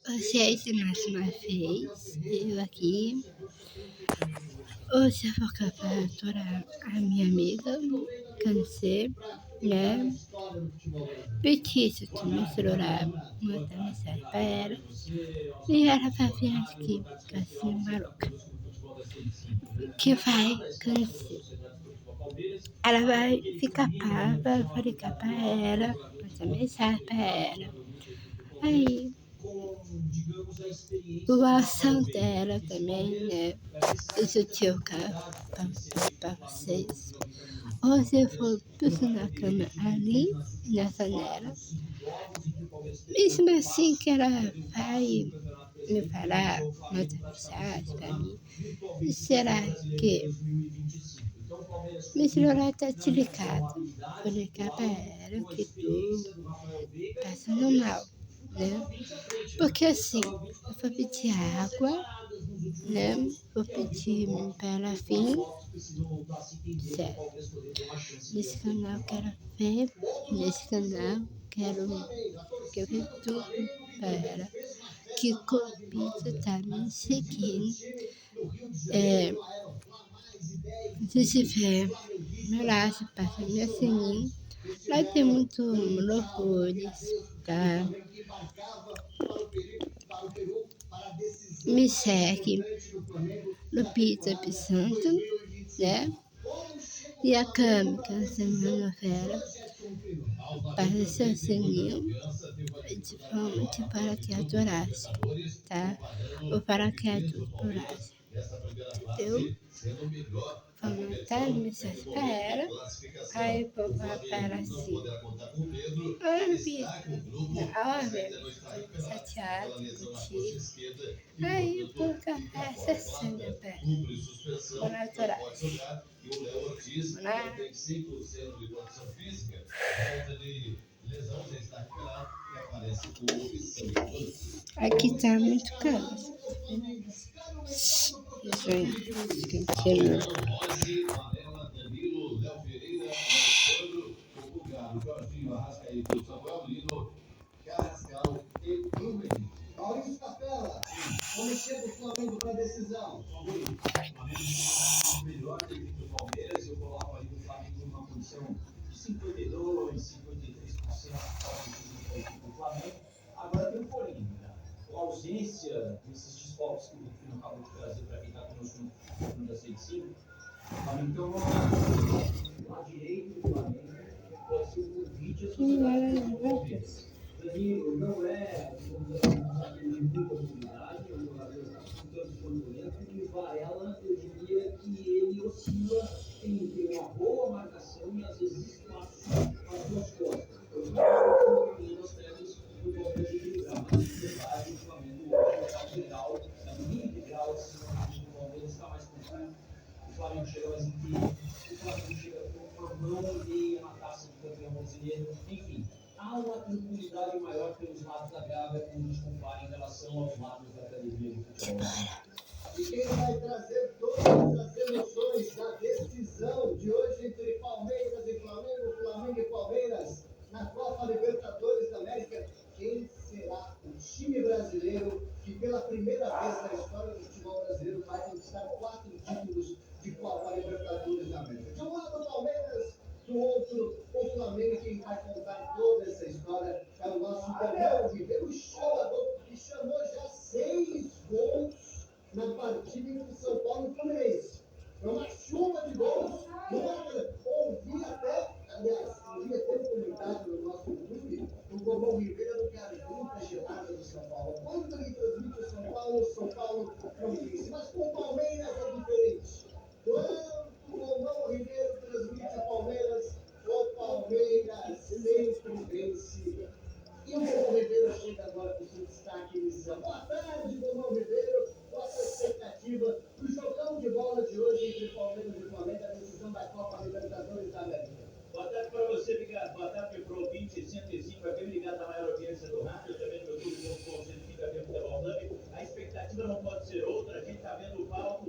Gente, mais uma vez, eu aqui. Hoje eu vou capturar a minha amiga, câncer, né? Petista que me celular, mandar mensagem pra ela. E ela vai vir aqui, assim, maluca. Que vai câncer. Ela vai ficar pava, eu vou ligar pra ela, mandar mensagem pra ela. Aí, o ação dela também, né? Deixa eu tocar pra vocês. Hoje eu vou puxar na cama ali, na janela. Mesmo assim que ela vai me falar, mandar mensagem pra mim. Será que meu celular tá desligado? Vou ligar pra ela que tô passando mal, né? Porque assim, eu vou pedir água, né? Vou pedir pra ela vir, certo? Nesse canal quero ver, nesse canal quero que eu ver tudo pra ela. Que Copita tá me seguindo. Se tiver meu laço, passa meu sininho. Lá tem muito louvores, tá? Me segue no Pizza Santo, né? E a Cami, que é essa minha novela, para seu sininho de forma que para que adorasse, tá? Ou para que adorasse, entendeu? Vamos mandar mensagem para ela, aí eu vou falar para ela assim: Oi, Pizza, olha, estou chateada contigo. Aí eu vou cantar essa cena para ela, para adorasse. Vamos lá? Aqui tá muito caro. Gente, Maurício Capela, comitê do Flamengo para decisão. Melhor da equipe do Palmeiras, eu coloco aí o Flamengo numa posição de 52, 53% da equipe do Flamengo. Agora tem o Corinthians, né? Com a ausência desses desfalques que o Rufino acabou de trazer para quem está conosco no da 65, o Flamengo tem uma lado direito do Flamengo, pode ser o vídeo da sociedade do Palmeiras. Danilo não é de muita mobilidade, é um jogador tanto quanto lento, e o Varela, eu diria que ele oscila, tem uma boa marcação e às vezes espaço às duas costas. Nós temos o Palmeiras equilibrado, mas de verdade o Flamengo hoje está um grau, um mini grau acima do Palmeiras, está mais completo. O Flamengo chega mais inteiro, o Flamengo chega com uma mão e meia na taça do campeão brasileiro, enfim. Há uma tranquilidade maior pelos lados da Gávea quando a gente compara em relação aos lados da academia de futebol. E quem vai trazer todas as emoções da decisão de hoje entre Palmeiras e Flamengo, Flamengo e Palmeiras, na Copa Libertadores da América, quem será o time brasileiro que pela primeira vez na história do futebol brasileiro vai conquistar 4 títulos de Copa Libertadores da América? De um lado o Palmeiras, do outro o Flamengo. Quem vai contar toda essa história é o nosso Daniel Ribeiro, o jogador que chamou já 6 gols na partida entre São Paulo e Fluminense. É uma chuva de gols. Ouvi até, aliás, ouvi até um comentário no nosso YouTube, o Daniel Ribeiro do cara muita gelada do São Paulo. Quando ele transmite o São Paulo Fluminense. Mas com o Palmeiras é diferente. Quando o Daniel Ribeiro transmite o Palmeiras, o Palmeiras sempre vence. E o Daniel Ribeiro chega agora com o seu destaque inicial. Boa tarde, Daniel Ribeiro. Qual a sua expectativa do jogão de bola de hoje entre Palmeiras e Flamengo, a decisão da Copa Libertadores da América? Boa tarde para você, obrigado. Boa tarde para o ouvinte 105, bem ligado à maior audiência do rádio, também no YouTube.com, 105 FM Futebol Clube. A expectativa não pode ser outra, a gente está vendo o palco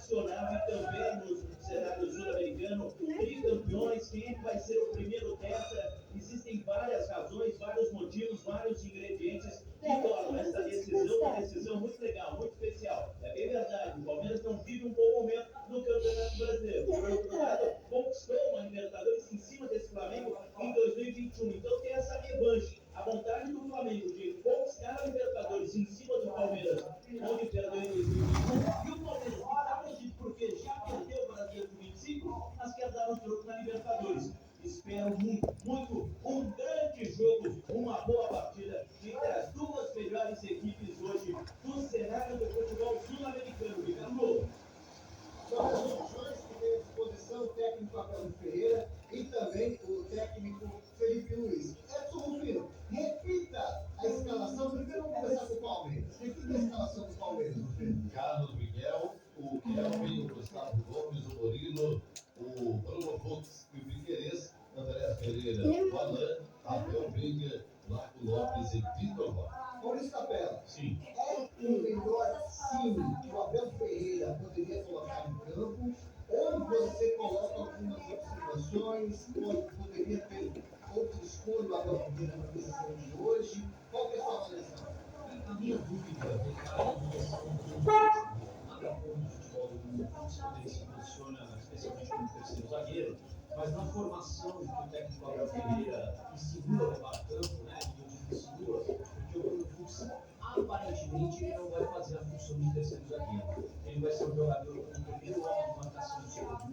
nacional e também no cenário sul-americano, tricampeões. Quem vai ser o primeiro dessa? Existem várias razões, vários motivos, vários ingredientes que tornam essa decisão uma decisão muito legal, muito especial. É bem verdade, o Palmeiras não vive um bom momento no Campeonato Brasileiro. Por outro lado, conquistou uma Libertadores em cima desse Flamengo em 2021. Então tem essa revanche. A vontade do Flamengo de conquistar a Libertadores em cima do Palmeiras, onde perdeu em 2021. E o Palmeiras que está perdido porque já perdeu para a 25, mas quer dar um troco na Libertadores. Espero muito um grande jogo, uma boa partida entre as duas melhores equipes hoje do cenário do futebol sul-americano. Ricardo. São as opções que tem à disposição o técnico Abel Ferreira e também o técnico Felipe Luiz. Edson Rufino, repita a escalação. Primeiro vamos começar com o Palmeiras. Repita a escalação do Palmeiras, Rufino. Carlos Miguel, o Kelvin, o Gustavo Gomes, o Murilo, o Bruno Fux e o Piquerez, André Pereira, o Alain, Abel Veiga, Marco Lopes e Vitor Roque. Maurício Capela, Sim. é o melhor time que o Abel Ferreira poderia colocar em campo, ou você coloca algumas observações, ou poderia ter outra escolha o Abel Ferreira na decisão de hoje? Qual que é a sua avaliação? A minha dúvida é nada como o futebol do mundo, ele se posiciona especialmente como terceiro zagueiro, mas na formação que o técnico Abel Ferreira insinua levar a campo, né? E insinua, porque o Bruno Fux aparentemente ele não vai fazer a função de terceiro zagueiro. Ele vai ser um jogador com o primeiro homem de marcação do seu campo,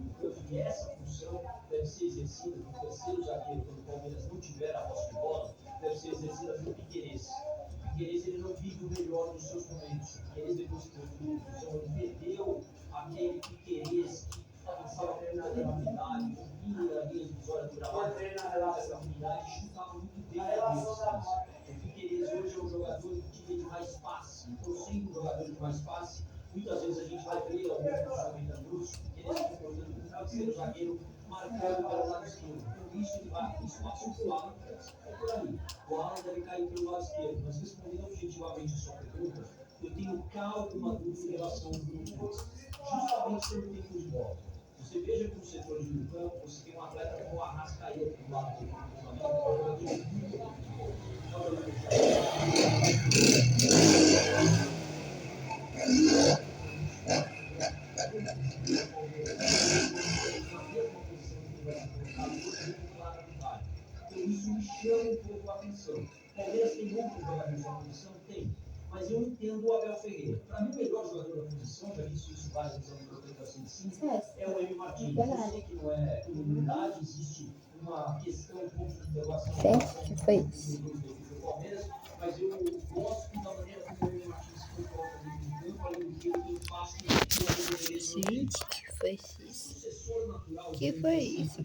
e essa função deve ser exercida pelo terceiro zagueiro quando o Palmeiras não tiver a posse de bola, deve ser exercida pelo Piquerez. O Piquerez ele não vive o melhor dos seus momentos. O Piquerez depois que foi confusão, ele perdeu aquele Piquerez que estava treinando na habilidade, vinha ali as vitórias do trabalho, essa habilidade e chutava muito bem a distância. O Piquerez hoje é um jogador de mais passe. Então, sendo um jogador de mais passe, muitas vezes a gente vai ver alguns 90 minutos, o Piquerez comportando como um terceiro zagueiro, marcando pelo lado esquerdo. Então, isso ele vai espaço para o Alan, é por ali. O Alan deve cair pelo lado esquerdo. Mas respondendo objetivamente a sua pergunta, eu tenho alguma dúvida em relação ao Bruno Fux, justamente pelo tempo de bola. Você veja que no setor de meio campo, você tem um atleta como o Arrascaeta do lado do Flamengo, que é um jogador muito bom. É um jogador que então isso me chama um pouco a atenção. O Palmeiras tem outros jogadores da posição? Tem. Mas eu entendo o Abel Ferreira. Para mim, o melhor jogador da posição, já disse isso várias vezes no programa 105, é o Emi Martins. Eu sei que não é unanimidade, existe uma questão, um ponto de interrogação Que foi isso? do Palmeiras, mas eu gosto da maneira como o Emi Martins foi colocado no campo, além do que ele faz que Gente, que foi isso? Que foi isso?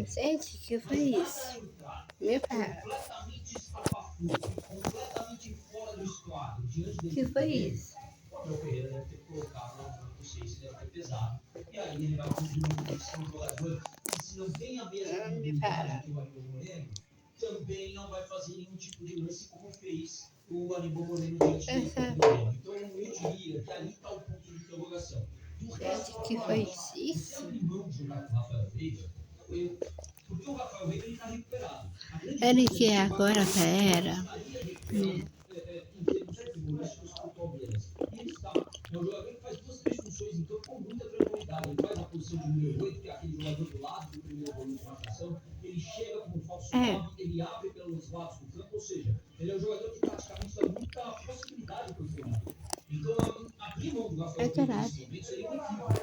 Gente, que foi isso? Meu pai. Que foi isso? O Abel Ferreira deve ter colocado, não sei se deve ter pesado. E aí ele vai cumprir uma posição do jogador que, se não tem a mesma habilidade que o Aníbal Moreno, também não vai fazer nenhum tipo de lance como fez o Aníbal Moreno diante do Flamengo. Então eu diria que ali está o ponto de interrogação. Gente, que foi isso? Se abrir mão de jogar com o Rafael Veiga, porque o Rafael Veiga está recuperado. Ele que agora pera. É um jogador que faz duas, três funções em campo com muita tranquilidade. Ele faz a posição de número 8, que é aquele jogador do lado do primeiro volume de marcação. Ele chega como falso 9, ele abre pelos lados do campo, ou seja, ele é um jogador que praticamente dá muita possibilidade para o Flamengo. Então, abrir mão do Rafael nesse momento seria um equívoco.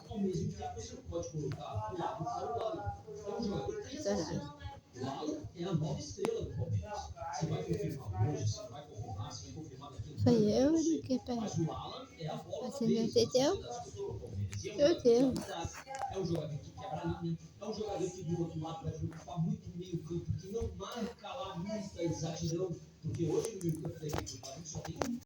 Ao mesmo tempo, você não pode colocar o lado fora do lado. É um jogador que tem essa. O Alan é a nova estrela do Palmeiras. Você vai confirmar hoje, você vai confirmar, você vai confirmar daqui a um Foi eu que pera. Mas o Alan é a bola Você não entendeu? Meu Deus. É um jogador que quebra a linha, é um jogador que do outro lado vai preocupar muito no meio campo, que não marca lá muita exatidão, porque hoje no meio campo da equipe do Flamengo só tem um